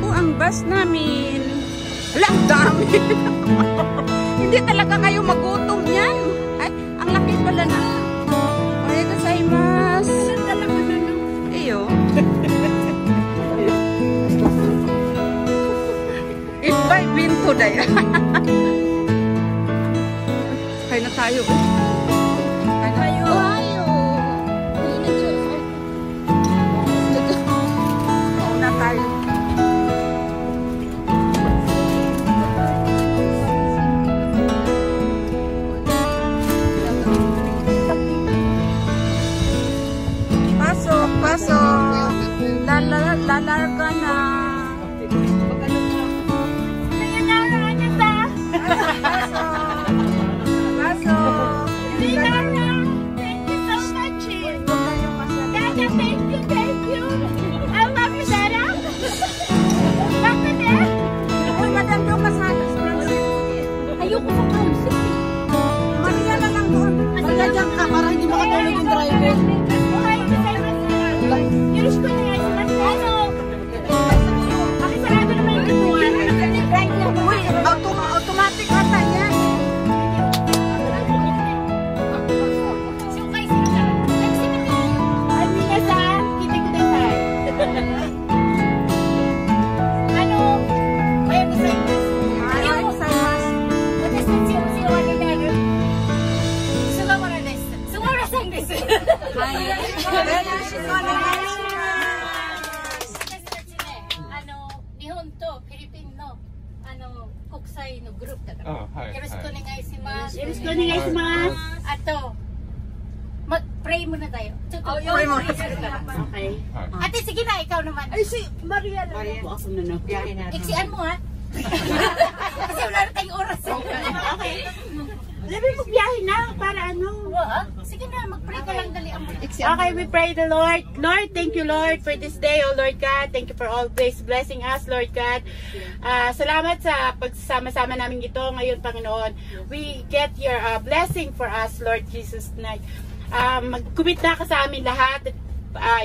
po ang bus namin. Wala, ang dami. Hindi talaga kayo magutom yan. Ay, ang laki pala na. Oye, gozaimasu. Iyo. Ibay binto daya. Kaya na tayo. Lalarga na. Paso. Thank you so much. Dada, thank you. I love you, Dada. Bakit eh? Ay, madam daw masalas. Ayoko sa council. Maria na lang doon. Maria dyan ka para hindi makatulog yung driver. Yoroshiku onegaishimasu. Pakisarado naman yung pintuan. Uy, automatic ata yan. Shoukaiするから。はい、皆さん、聞いてください。おはようございます。おはようございます。私たちお世話になる菅原です。菅原さんです。はい。よろしくお願いします。私たちね、日本とフィリピンの国際のグループだから、よろしくお願いします。よろしくお願いします。あと、pray muna tayo. Pray muna. Okay. Ate, sige na, ikaw naman. Ay, si Maria na. Maria, bukas na na. Iksian mo ha. Kasi wala na tayong oras. Okay. Sabi mo biyahe na para ano? Sige na, mag-pray ka lang dali. Okay, we pray the Lord. Lord, thank you Lord for this day, oh Lord God. Thank you for always blessing us, Lord God. Salamat sa pagsama-sama namin ito ngayon, Panginoon. We get your blessing for us, Lord Jesus tonight. Mag-commit na ka sa amin lahat.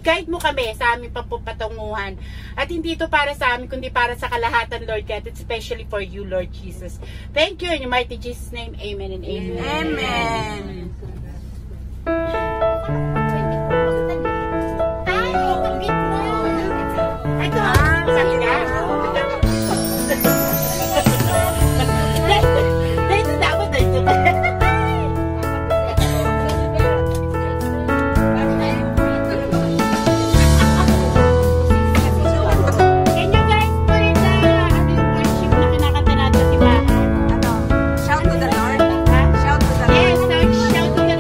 Guide mo kami sa aming patunguhan. At hindi ito para sa amin, kundi para sa kalahatan, Lord God. It's especially for you, Lord Jesus. Thank you in your mighty Jesus' name. Amen and amen. Amen. Ito, sabi ka. Dito dapat dito. Shout to the Lord. Shout to the Lord. Yes, shout to the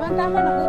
Tama-tama,